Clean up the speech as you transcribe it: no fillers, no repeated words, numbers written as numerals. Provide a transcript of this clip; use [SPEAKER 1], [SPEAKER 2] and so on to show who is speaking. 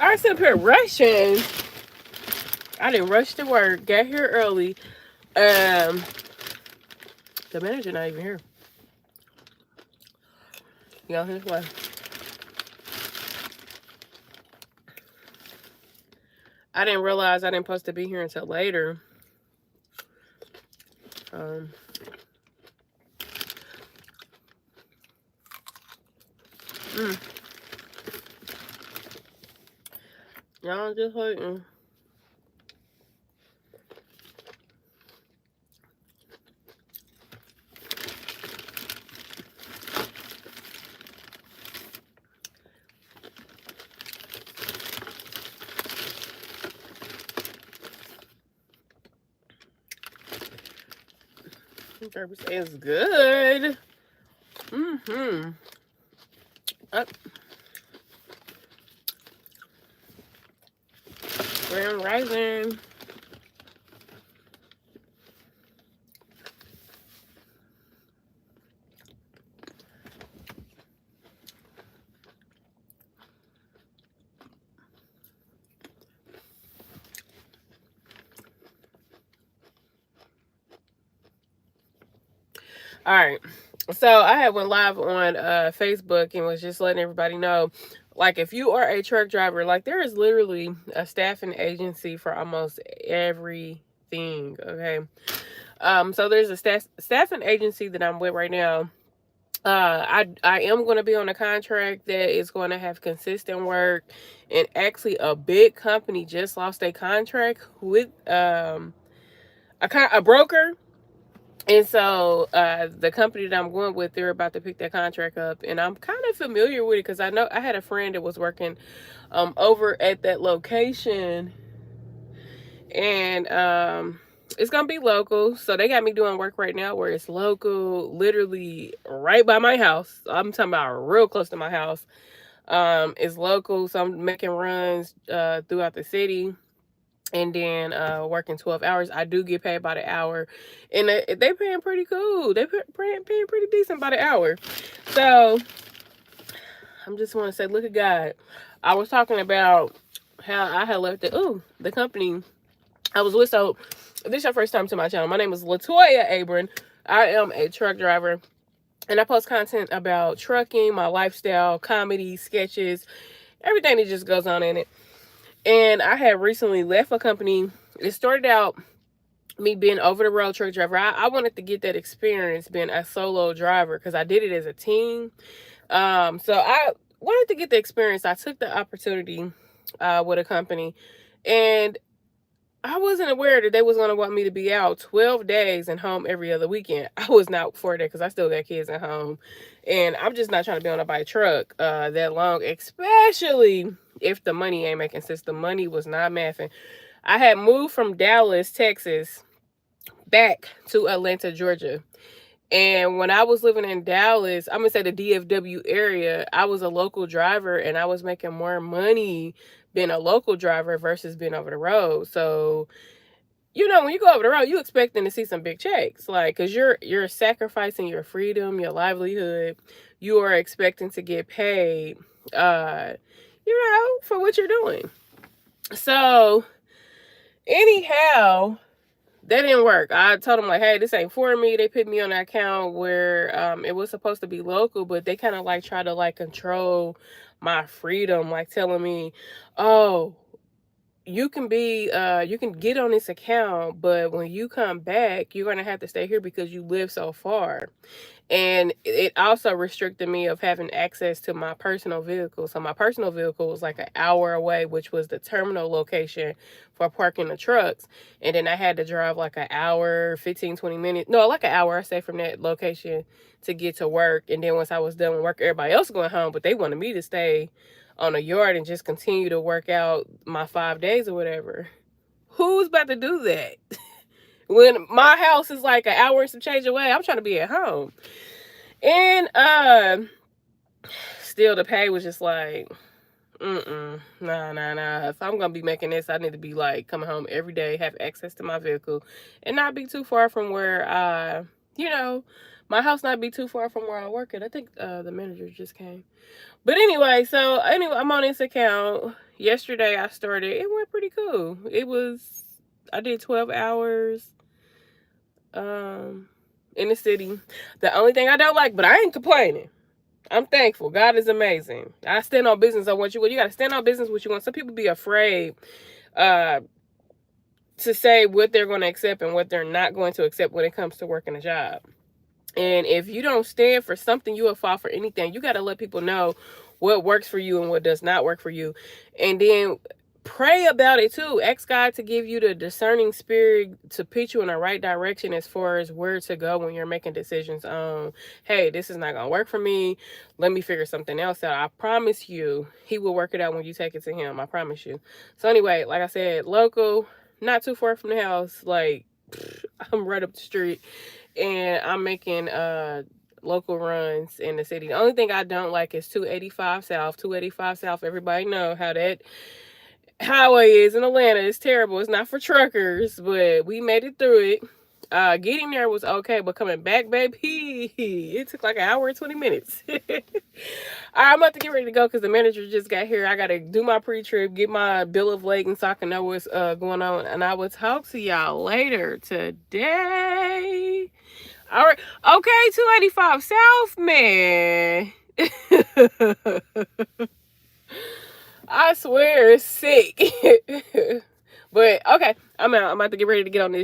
[SPEAKER 1] I was up here rushing. I didn't rush to work. Got here early. Um, the manager not even here. You know his way. I didn't realize I didn't supposed to be here until later. Um, mm, y'all just waiting. Purpose is good. Mm-hmm. Up, Grand Rising. All right. So I had went live on Facebook and was just letting everybody know, like, if you are a truck driver, like, there is literally a staffing agency for almost everything. Okay. So there's a staffing agency that I'm with right now. I am going to be on a contract that is going to have consistent work, and actually a big company just lost a contract with a broker. And so the company that I'm going with, they're about to pick that contract up, and I'm kind of familiar with it because I know I had a friend that was working over at that location, and it's gonna be local. So they got me doing work right now where it's local, literally right by my house. I'm talking about real close to my house. It's local, so I'm making runs throughout the city, and then working 12 hours. I do get paid by the hour, and they paying pretty cool. They paying pretty decent by the hour. So I'm just want to say, look at God. I was talking about how I had left the company I was with. So if this is your first time to my channel, my name is Latoya Abram. I am a truck driver, and I post content about trucking, my lifestyle, comedy, sketches, everything that just goes on in it. And I had recently left a company. It started out me being over the road truck driver. I wanted to get that experience being a solo driver because I did it as a team. So I wanted to get the experience. I took the opportunity with a company, and I wasn't aware that they was gonna want me to be out 12 days and home every other weekend. I was not for that because I still got kids at home, and I'm just not trying to be on a bike truck that long, especially if the money ain't making sense. The money was not mathing. I had moved from Dallas, Texas, back to Atlanta, Georgia. And when I was living in Dallas, I'm gonna say the DFW area, I was a local driver and I was making more money being a local driver versus being over the road. So, when you go over the road, you expecting to see some big checks, like, cause you're sacrificing your freedom, your livelihood. You are expecting to get paid, uh, for what you're doing. So, anyhow, that didn't work. I told them, like, hey, this ain't for me. They put me on an account where it was supposed to be local, but they kind of like try to like control my freedom, like telling me, oh, you can get on this account, but when you come back, you're gonna have to stay here because you live so far. And it also restricted me of having access to my personal vehicle. So my personal vehicle was like an hour away, which was the terminal location for parking the trucks. And then I had to drive like an hour, 15, 20 minutes. No, like an hour, I say, from that location to get to work. And then once I was done with work, everybody else going home, but they wanted me to stay on a yard and just continue to work out my 5 days or whatever. Who's about to do that? When my house is like an hour and some change away, I'm trying to be at home. And still the pay was just like, nah. If I'm gonna be making this, I need to be like coming home every day, have access to my vehicle, and not be too far from where I you know, my house not be too far from where I work at. I think the manager just came. But anyway, I'm on this account. Yesterday I started. It went pretty cool. I did 12 hours in the city. The only thing I don't like, but I ain't complaining. I'm thankful. God is amazing. I stand on business on what you want. You got to stand on business what you want. Some people be afraid uh, to say what they're going to accept and what they're not going to accept when it comes to working a job. And if you don't stand for something, you will fall for anything. You got to let people know what works for you and what does not work for you. And then pray about it too. Ask God to give you the discerning spirit to pitch you in the right direction as far as where to go when you're making decisions on, hey, this is not going to work for me. Let me figure something else out. I promise you, He will work it out when you take it to Him. I promise you. So anyway, like I said, local, not too far from the house. Like, I'm right up the street. And I'm making local runs in the city. The only thing I don't like is 285 South. 285 South, everybody know how that highway is in Atlanta. It's terrible. It's not for truckers, but we made it through it. Getting there was okay, but coming back, baby, it took like an hour and 20 minutes. I'm about to get ready to go because the manager just got here. I got to do my pre-trip, get my bill of lading so I can know what's going on. And I will talk to y'all later today. All right. Okay, 285 South, man. I swear it's sick. But okay, I'm out. I'm about to get ready to get on this